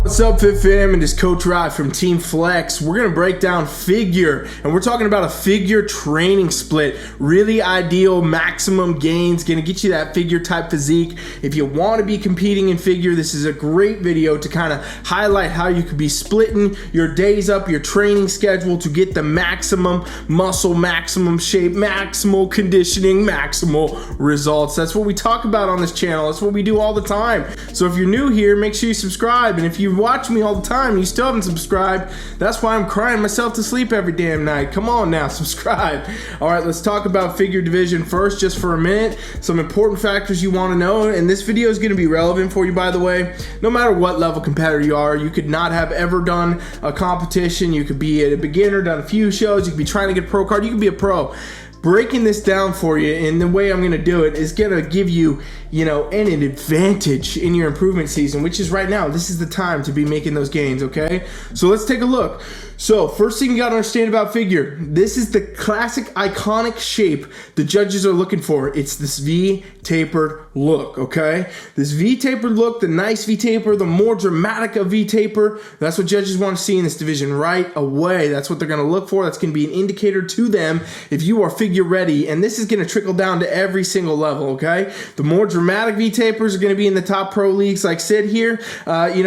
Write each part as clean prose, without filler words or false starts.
What's up, Fit Fam? And it's Coach Rod from Team Flex. We're going to break down figure, and we're talking about a figure training split. Really ideal, maximum gains, going to get you that figure type physique. If you want to be competing in figure, this is a great video to kind of highlight how you could be splitting your days up, your training schedule to get the maximum muscle, maximum shape, maximal conditioning, maximal results. That's what we talk about on this channel. That's what we do all the time. So if you're new here, make sure you subscribe. And if you watch me all the time and you still haven't subscribed, that's why I'm crying myself to sleep every damn night. Come on now, subscribe. All right, let's talk about figure division first just for a minute. Some important factors you want to know, and this video is going to be relevant for you, by the way. No matter what level competitor you are, you could not have ever done a competition. You could be a beginner, done a few shows, you could be trying to get a pro card, you could be a pro. Breaking this down for you, and the way I'm going to do it is going to give you, an advantage in your improvement season, which is right now. This is the time to be making those gains, okay? So let's take a look. So first thing you got to understand about figure, this is the classic iconic shape the judges are looking for. It's this V-tapered look, okay? This V-tapered look, the nice V-taper, the more dramatic a V-taper, that's what judges want to see in this division right away. That's what they're going to look for. That's going to be an indicator to them if you are figure ready, and this is going to trickle down to every single level, okay? The more dramatic V-tapers are going to be in the top pro leagues like Sid here.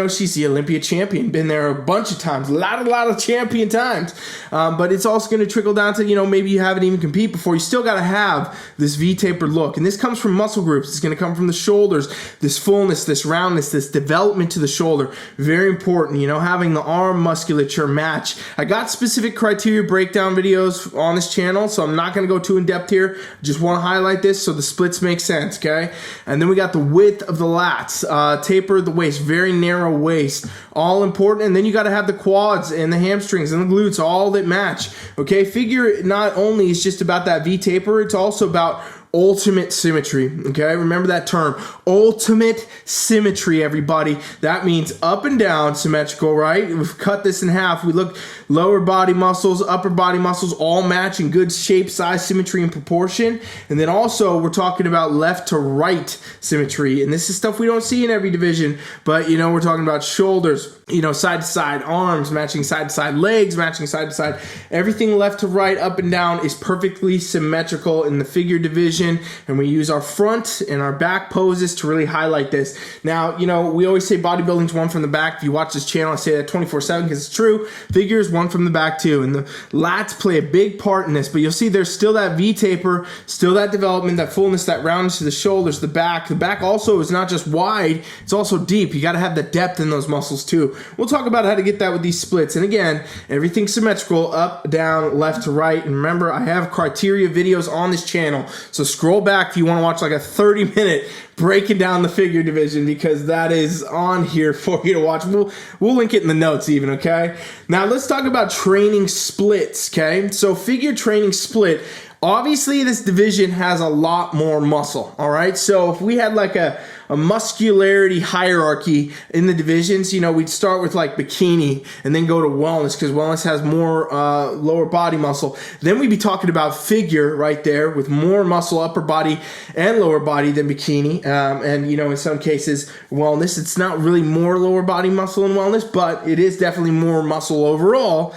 She's the Olympia champion, been there a bunch of times, a lot of champion times, but it's also going to trickle down to, maybe you haven't even competed before. You still got to have this V-tapered look, and this comes from muscle groups. It's going to come from the shoulders, this fullness, this roundness, this development to the shoulder. Very important, having the arm musculature match. I got specific criteria breakdown videos on this channel, so I'm not going to go too in depth here. Just want to highlight this so the splits make sense, okay? And then we got the width of the lats, taper the waist, very narrow waist, all important. And then you got to have the quads and the hamstrings and the glutes, all that match, okay? Figure not only is just about that V-taper, it's also about ultimate symmetry, okay? Remember that term, ultimate symmetry, everybody. That means up and down symmetrical, right? We've cut this in half. We look lower body muscles, upper body muscles, all match in good shape, size, symmetry, and proportion. And then also we're talking about left to right symmetry. And this is stuff we don't see in every division, but we're talking about shoulders, side to side, arms matching side to side, legs matching side to side. Everything left to right, up and down is perfectly symmetrical in the figure division. And we use our front and our back poses to really highlight this. Now, we always say bodybuilding's one from the back. If you watch this channel, I say that 24/7 because it's true. Figure is one from the back too. And the lats play a big part in this, but you'll see there's still that V-taper, still that development, that fullness, that roundness to the shoulders, the back. The back also is not just wide, it's also deep. You got to have the depth in those muscles too. We'll talk about how to get that with these splits. And again, everything's symmetrical, up, down, left to right. And remember, I have criteria videos on this channel. So scroll back if you want to watch like a 30-minute breaking down the figure division, because that is on here for you to watch. We'll link it in the notes even, okay? Now let's talk about training splits, okay? So figure training split, obviously this division has a lot more muscle, all right? So if we had like a muscularity hierarchy in the divisions, we'd start with like bikini and then go to wellness, because wellness has more lower body muscle. Then we'd be talking about figure right there with more muscle, upper body and lower body than bikini. And in some cases, wellness, it's not really more lower body muscle in wellness, but it is definitely more muscle overall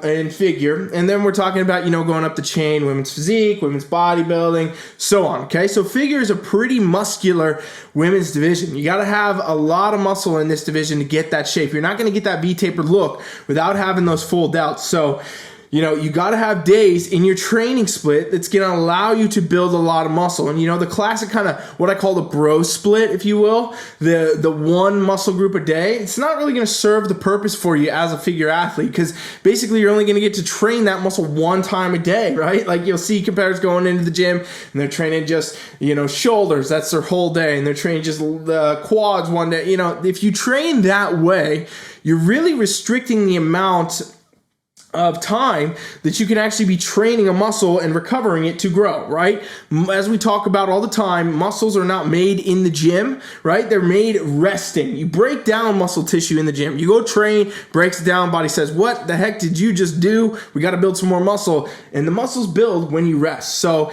in figure. And then we're talking about, going up the chain, women's physique, women's bodybuilding, so on, okay? So figure is a pretty muscular women's division. You got to have a lot of muscle in this division to get that shape. You're not going to get that V-tapered look without having those full delts. So you got to have days in your training split that's going to allow you to build a lot of muscle. And the classic kind of what I call the bro split, if you will, the one muscle group a day, it's not really going to serve the purpose for you as a figure athlete, because basically you're only going to get to train that muscle one time a day, right? Like you'll see competitors going into the gym and they're training just, shoulders, that's their whole day, and they're training just the quads one day. If you train that way, you're really restricting the amount of time that you can actually be training a muscle and recovering it to grow, right? As we talk about all the time, muscles are not made in the gym, right? They're made resting. You break down muscle tissue in the gym. You go train, breaks it down, body says, what the heck did you just do? We got to build some more muscle. And the muscles build when you rest. So,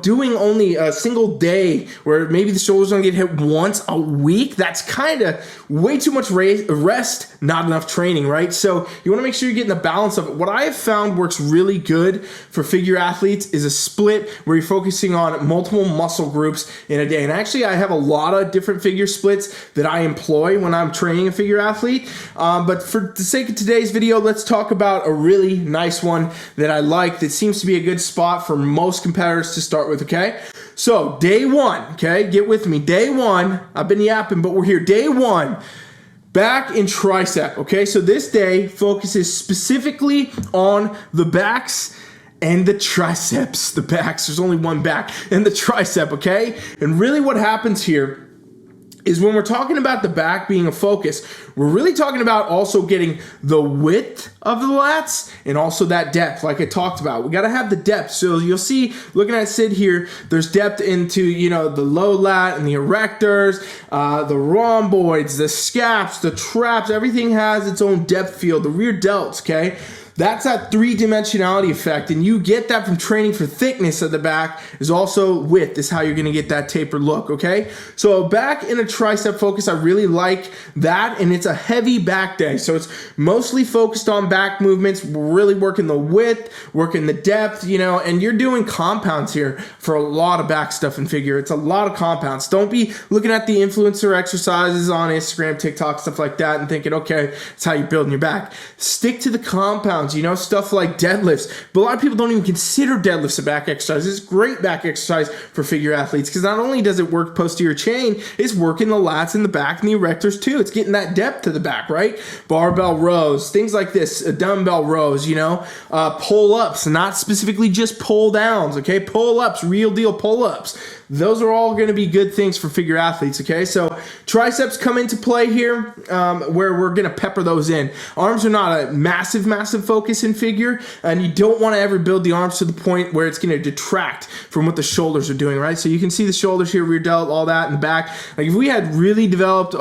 doing only a single day where maybe the shoulders don't get hit once a week, that's kind of way too much rest, not enough training, right? So you want to make sure you're getting the balance of it. What I have found works really good for figure athletes is a split where you're focusing on multiple muscle groups in a day. And actually, I have a lot of different figure splits that I employ when I'm training a figure athlete. But for the sake of today's video, let's talk about a really nice one that I like that seems to be a good spot for most competitors to start with, okay? So day one, okay, get with me. Day one, I've been yapping, but we're here. Day one. Back and tricep, okay? So this day focuses specifically on the backs and the triceps. The backs, there's only one back, and the tricep, okay? And really what happens here is when we're talking about the back being a focus, we're really talking about also getting the width of the lats and also that depth, like I talked about. We got to have the depth. So you'll see, looking at Sid here, there's depth into, the low lat and the erectors, the rhomboids, the scaps, the traps. Everything has its own depth field, the rear delts, okay? That's that three-dimensionality effect, and you get that from training for thickness of the back, is also width is how you're going to get that tapered look, okay? So a back and a tricep focus, I really like that, and it's a heavy back day. So it's mostly focused on back movements. We're really working the width, working the depth, and you're doing compounds here for a lot of back stuff in figure. It's a lot of compounds. Don't be looking at the influencer exercises on Instagram, TikTok, stuff like that, and thinking, okay, that's how you're building your back. Stick to the compounds. Stuff like deadlifts. But a lot of people don't even consider deadlifts a back exercise. It's a great back exercise for figure athletes because not only does it work posterior chain, it's working the lats in the back and the erectors too. It's getting that depth to the back, right? Barbell rows, things like this, dumbbell rows, pull-ups, not specifically just pull-downs, okay? Pull-ups, real deal pull-ups. Those are all going to be good things for figure athletes, okay? So triceps come into play here where we're going to pepper those in. Arms are not a massive focus in figure, and you don't want to ever build the arms to the point where it's going to detract from what the shoulders are doing, right? So you can see the shoulders here, rear delt, all that in the back. Like if we had really developed,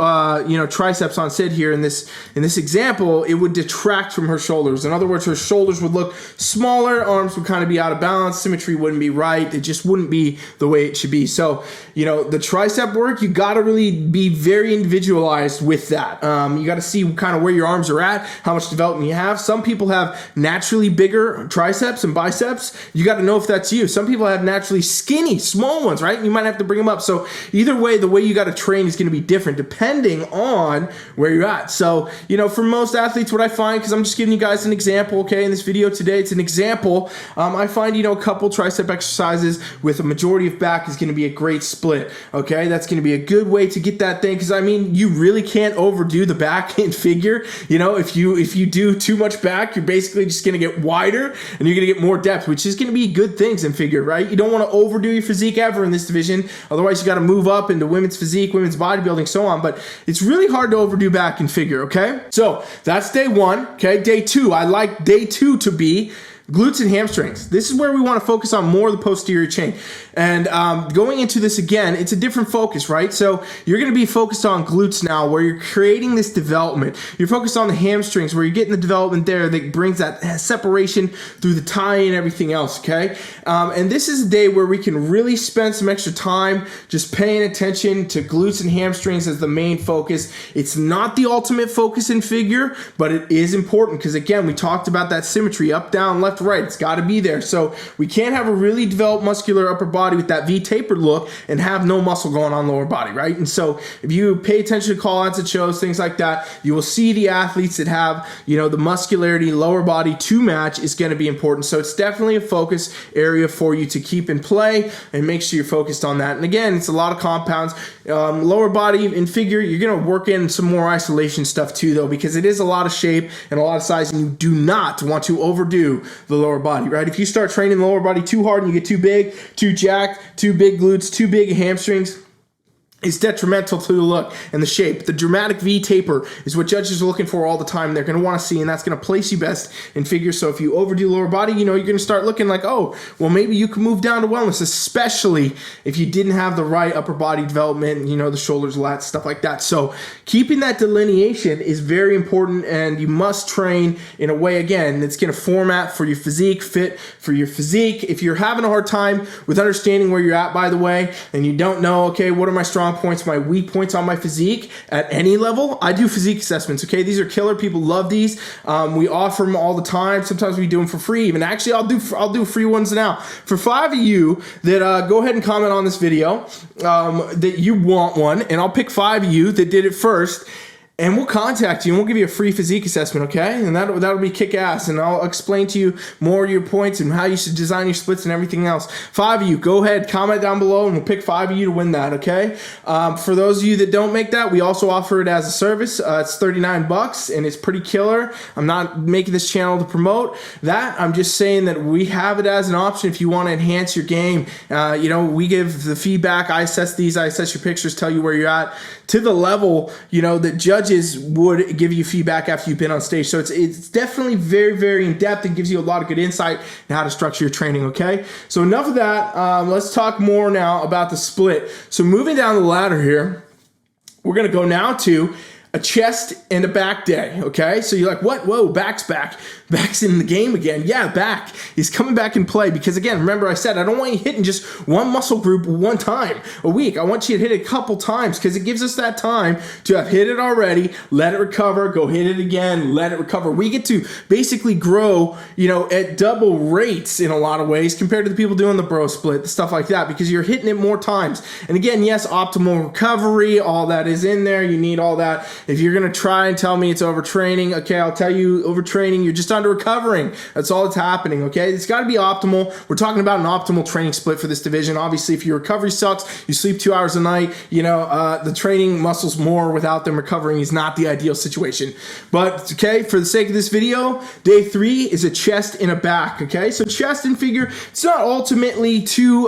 triceps on Sid here in this example, it would detract from her shoulders. In other words, her shoulders would look smaller, arms would kind of be out of balance, symmetry wouldn't be right. It just wouldn't be the way it should be. So, the tricep work, you got to really be very individualized with that. You got to see kind of where your arms are at, how much development you have. Some people have naturally bigger triceps and biceps. You got to know if that's you. Some people have naturally skinny, small ones, right? You might have to bring them up. So either way, the way you got to train is going to be different depending on where you're at. So, for most athletes, what I find, because I'm just giving you guys an example, okay, in this video today, it's an example. I find, a couple tricep exercises with a majority of back is going to be a great split, okay? That's going to be a good way to get that thing, because you really can't overdo the back in figure. If you do too much back, you're basically just going to get wider and you're going to get more depth, which is going to be good things in figure, right? You don't want to overdo your physique ever in this division. Otherwise, you got to move up into women's physique, women's bodybuilding, so on. But it's really hard to overdo back in figure, okay? So that's day one, okay? Day two, I like day two to be glutes and hamstrings. This is where we want to focus on more of the posterior chain. And going into this again, it's a different focus, right? So you're going to be focused on glutes now, where you're creating this development. You're focused on the hamstrings, where you're getting the development there that brings that separation through the tie and everything else, okay? And this is a day where we can really spend some extra time just paying attention to glutes and hamstrings as the main focus. It's not the ultimate focus in figure, but it is important because, again, we talked about that symmetry, up, down, left, right. It's got to be there. So we can't have a really developed muscular upper body with that V tapered look and have no muscle going on lower body, right? And so if you pay attention to call outs at shows, things like that, you will see the athletes that have, the muscularity, lower body to match is going to be important. So it's definitely a focus area for you to keep in play and make sure you're focused on that. And again, it's a lot of compounds. Lower body in figure, you're going to work in some more isolation stuff too, though, because it is a lot of shape and a lot of size, and you do not want to overdo the lower body, right? If you start training the lower body too hard and you get too big, too jacked, too big glutes, too big hamstrings, is detrimental to the look and the shape. The dramatic V taper is what judges are looking for all the time. They're going to want to see, and that's going to place you best in figure. So if you overdo lower body, you're going to start looking like, oh, well, maybe you can move down to wellness, especially if you didn't have the right upper body development, the shoulders, lats, stuff like that. So keeping that delineation is very important, and you must train in a way, again, that's going to format for your physique, fit for your physique. If you're having a hard time with understanding where you're at, by the way, and you don't know, okay, what are my strong points, my weak points on my physique at any level, I do physique assessments, okay? These are killer. People love these. We offer them all the time. Sometimes we do them for free even. Actually, I'll do free ones now. For 5 of you that go ahead and comment on this video that you want one, and I'll pick 5 of you that did it first, and we'll contact you and we'll give you a free physique assessment, okay? And that'll be kick-ass, and I'll explain to you more of your points and how you should design your splits and everything else. 5 of you, go ahead, comment down below, and we'll pick 5 of you to win that, okay? For those of you that don't make that, we also offer it as a service. It's $39, and it's pretty killer. I'm not making this channel to promote that. I'm just saying that we have it as an option if you want to enhance your game. We give the feedback. I assess these. I assess your pictures, tell you where you're at, to the level, that judges would give you feedback after you've been on stage. So it's definitely very, very in-depth and gives you a lot of good insight in how to structure your training, okay? So enough of that. Let's talk more now about the split. So moving down the ladder here, we're going to go now to a chest and a back day, okay? So you're like, what? Whoa, back's back. Back's in the game again. Yeah, back is coming back in play because, again, remember I said I don't want you hitting just one muscle group one time a week. I want you to hit it a couple times because it gives us that time to have hit it already, let it recover, go hit it again, let it recover. We get to basically grow, at double rates in a lot of ways compared to the people doing the bro split, stuff like that, because you're hitting it more times. And again, yes, optimal recovery, all that is in there. You need all that. If you're going to try and tell me it's overtraining, okay, I'll tell you overtraining, you're just under recovering. That's all that's happening, okay? It's got to be optimal. We're talking about an optimal training split for this division. Obviously, if your recovery sucks, you sleep 2 hours a night, the training muscles more without them recovering is not the ideal situation. But, okay, for the sake of this video, day 3 is a chest and a back, okay? So chest and figure, it's not ultimately too,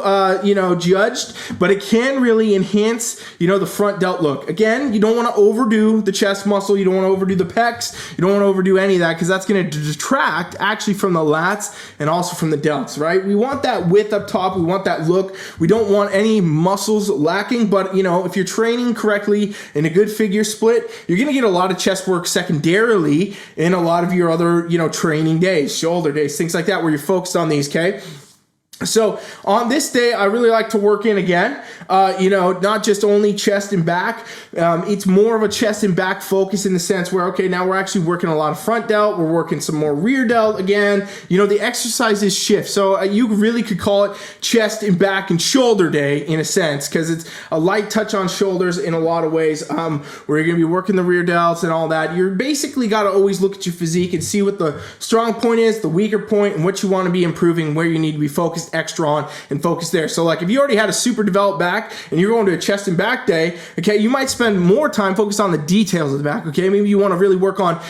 judged, but it can really enhance, the front delt look. Again, you don't want to overdo the chest muscle. You don't want to overdo the pecs. You don't want to overdo any of that because that's going to detract actually from the lats and also from the delts, right? We want that width up top. We want that look. We don't want any muscles lacking, but if you're training correctly in a good figure split, you're going to get a lot of chest work secondarily in a lot of your other, training days, shoulder days, things like that, where you're focused on these, okay? So on this day, I really like to work in again, not just only chest and back. It's more of a chest and back focus in the sense where, okay, now we're actually working a lot of front delt. We're working some more rear delt again. The exercises shift. So you really could call it chest and back and shoulder day in a sense, because it's a light touch on shoulders in a lot of ways, where you're going to be working the rear delts and all that. You're basically got to always look at your physique and see what the strong point is, the weaker point, and what you want to be improving, where you need to be focused extra on and focus there. So like if you already had a super developed back and you're going to a chest and back day, okay, you might spend more time focused on the details of the back, okay? Maybe you want to really work on,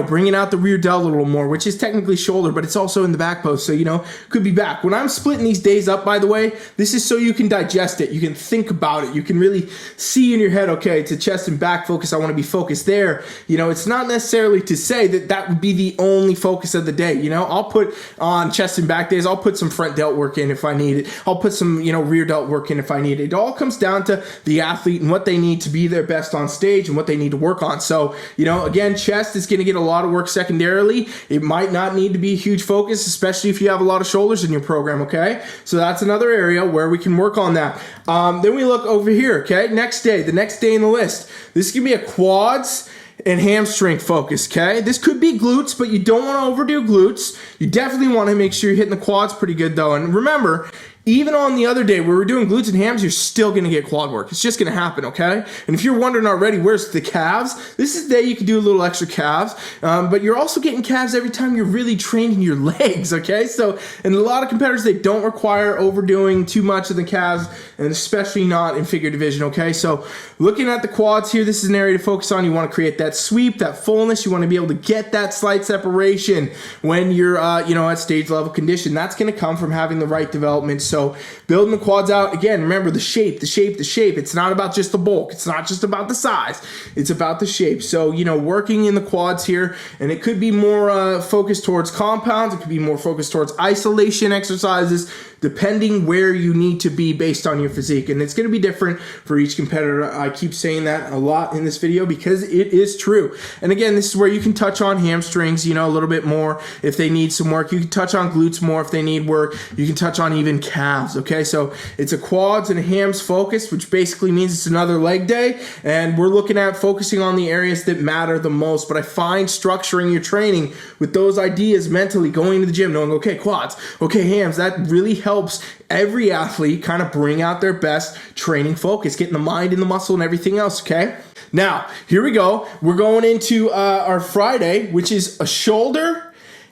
bringing out the rear delt a little more, which is technically shoulder, but it's also in the back post, so, could be back. When I'm splitting these days up, by the way, this is so you can digest it. You can think about it. You can really see in your head, okay, to chest and back focus, I want to be focused there. It's not necessarily to say that that would be the only focus of the day. I'll put on chest and back days, I'll put some front delt work in if I need it. I'll put some, rear delt work in if I need it. It all comes down to the athlete and what they need to be their best on stage and what they need to work on. So, again, chest is going to get a lot of work secondarily. It might not need to be a huge focus, especially if you have a lot of shoulders in your program, okay? So that's another area where we can work on that. Then we look over here, okay? Next day, the next day in the list. This is going to be a quads and hamstring focus, okay? This could be glutes, but you don't want to overdo glutes. You definitely want to make sure you're hitting the quads pretty good, though. And remember, even on the other day where we're doing glutes and hams, you're still going to get quad work. It's just going to happen, okay? And if you're wondering already, where's the calves? This is the day you can do a little extra calves, but you're also getting calves every time you're really training your legs, okay? So, and a lot of competitors, they don't require overdoing too much of the calves, and especially not in figure division, okay? So looking at the quads here, this is an area to focus on. You want to create that sweep, that fullness. You want to be able to get that slight separation when you're, at stage level condition. That's going to come from having the right development. So So building the quads out, again, remember the shape. It's not about just the bulk. It's not just about the size. It's about the shape. So, working in the quads here, and it could be more focused towards compounds. It could be more focused towards isolation exercises, depending where you need to be based on your physique. And it's going to be different for each competitor. I keep saying that a lot in this video because it is true. And again, this is where you can touch on hamstrings, a little bit more if they need some work. You can touch on glutes more if they need work. You can touch on even calves, okay? So it's a quads and hams focus, which basically means it's another leg day. And we're looking at focusing on the areas that matter the most. But I find structuring your training with those ideas mentally, going to the gym, knowing, okay, quads, okay, hams, that really helps every athlete kind of bring out their best training focus, getting the mind and the muscle and everything else, okay? Now, here we go. We're going into our Friday, which is a shoulder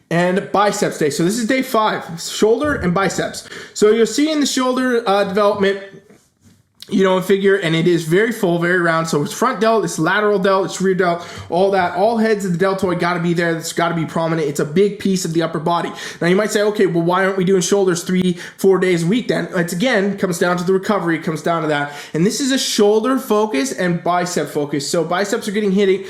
and biceps day. So this is day 5, shoulder and biceps. So you'll see in the shoulder development, figure, and it is very full, very round. So it's front delt, it's lateral delt, it's rear delt, all that. All heads of the deltoid got to be there. It's got to be prominent. It's a big piece of the upper body. Now you might say, okay, well, why aren't we doing shoulders 3-4 days a week then? It's again, comes down to the recovery. It comes down to that. And this is a shoulder focus and bicep focus. So biceps are getting hit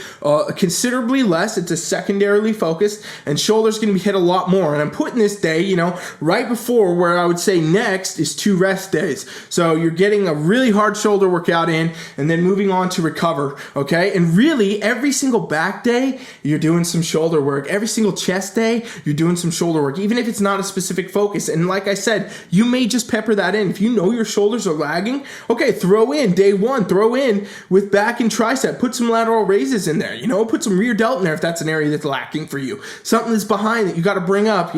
considerably less. It's a secondarily focused, and shoulders going to be hit a lot more. And I'm putting this day, right before where I would say next is 2 rest days. So you're getting a really hard shoulder workout in, and then moving on to recover, okay? And really, every single back day, you're doing some shoulder work. Every single chest day, you're doing some shoulder work, even if it's not a specific focus. And like I said, you may just pepper that in. If you know your shoulders are lagging, okay, throw in day 1, throw in with back and tricep. Put some lateral raises in there, put some rear delt in there if that's an area that's lacking for you. Something that's behind that you got to bring up,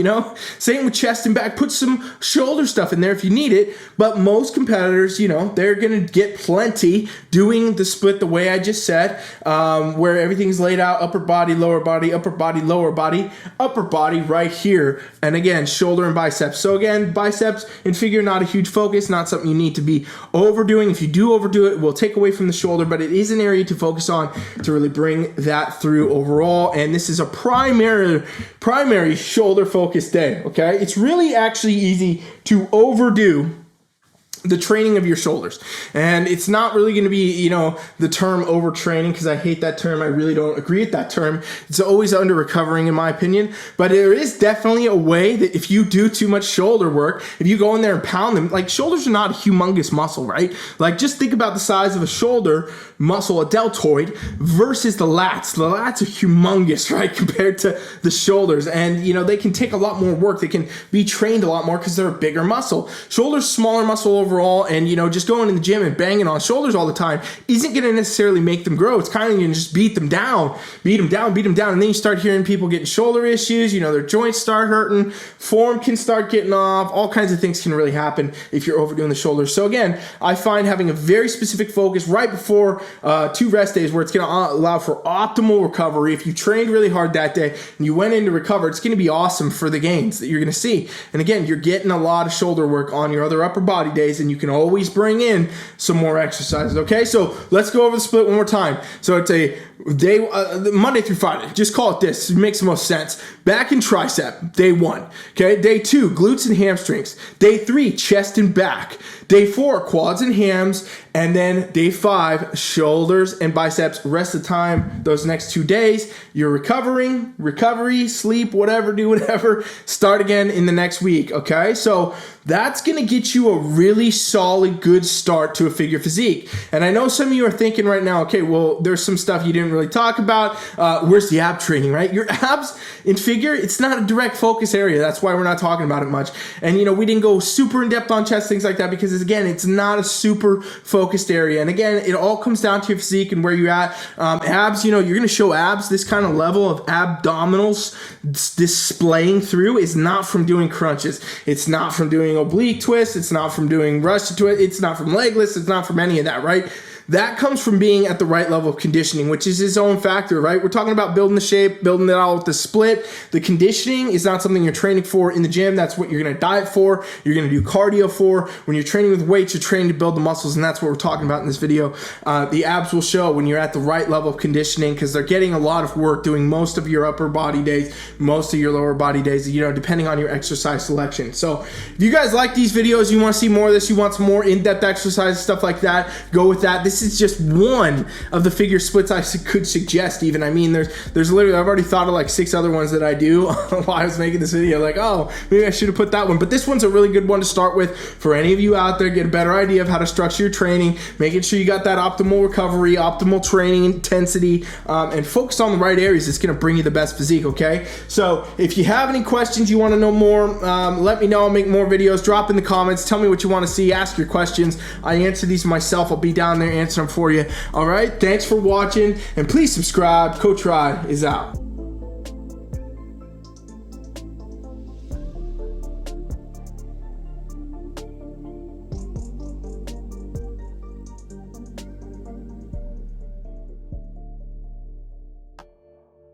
Same with chest and back. Put some shoulder stuff in there if you need it. But most competitors, they're going to get plenty doing the split the way I just said, where everything's laid out, upper body, lower body, upper body, lower body, upper body right here. And again, shoulder and biceps. So again, biceps and figure, not a huge focus, not something you need to be overdoing. If you do overdo it, it will take away from the shoulder, but it is an area to focus on to really bring that through overall. And this is a primary shoulder focused day, okay? It's really actually easy to overdo the training of your shoulders. And it's not really going to be, the term overtraining, because I hate that term. I really don't agree with that term. It's always under recovering in my opinion. But there is definitely a way that if you do too much shoulder work, if you go in there and pound them, like shoulders are not a humongous muscle, right? Like just think about the size of a shoulder muscle, a deltoid, versus the lats. The lats are humongous, right? Compared to the shoulders. And, they can take a lot more work. They can be trained a lot more because they're a bigger muscle. Shoulders, smaller muscle overall, and just going in the gym and banging on shoulders all the time isn't going to necessarily make them grow. It's kind of going to just beat them down, and then you start hearing people getting shoulder issues. Their joints start hurting, form can start getting off, all kinds of things can really happen if you're overdoing the shoulders. So again, I find having a very specific focus right before 2 rest days, where it's going to allow for optimal recovery. If you trained really hard that day and you went in to recover, it's going to be awesome for the gains that you're going to see. And again, you're getting a lot of shoulder work on your other upper body days, and you can always bring in some more exercises, okay? So let's go over the split one more time. So it's a day, Monday through Friday. Just call it this. It makes the most sense. Back and tricep, day 1. Okay, day 2, glutes and hamstrings. Day 3, chest and back. Day 4, quads and hams. And then day 5, shoulders and biceps. Rest of the time, those next 2 days, you're recovery, sleep, whatever, do whatever. Start again in the next week, okay? So that's going to get you a really solid, good start to a figure physique. And I know some of you are thinking right now, okay, well, there's some stuff you didn't really talk about. Where's the ab training, right? Your abs in figure, it's not a direct focus area. That's why we're not talking about it much. And, we didn't go super in depth on chest, things like that, because again, it's not a super focused area. And again, it all comes down to your physique and where you're at. Abs, you're going to show abs. This kind of level of abdominals displaying through is not from doing crunches. It's not from doing oblique twists. It's not from doing Russian twist. It's not from leg lifts. It's not from any of that, right? That comes from being at the right level of conditioning, which is its own factor, right? We're talking about building the shape, building it out with the split. The conditioning is not something you're training for in the gym. That's what you're going to diet for. You're going to do cardio for. When you're training with weights, you're training to build the muscles, and that's what we're talking about in this video. The abs will show when you're at the right level of conditioning, because they're getting a lot of work doing most of your upper body days, most of your lower body days, you know, depending on your exercise selection. So if you guys like these videos, you want to see more of this, you want some more in-depth exercise, stuff like that, go with that. This is just one of the figure splits I could suggest even. I mean, there's literally, I've already thought of like 6 other ones that I do while I was making this video. Like, oh, maybe I should have put that one. But this one's a really good one to start with for any of you out there. Get a better idea of how to structure your training, making sure you got that optimal recovery, optimal training intensity, and focus on the right areas. It's going to bring you the best physique, okay? So if you have any questions, you want to know more, let me know. I'll make more videos. Drop in the comments. Tell me what you want to see. Ask your questions. I answer these myself. I'll be down there answering them for you. All right? Thanks for watching, and please subscribe. Coach Rod is out.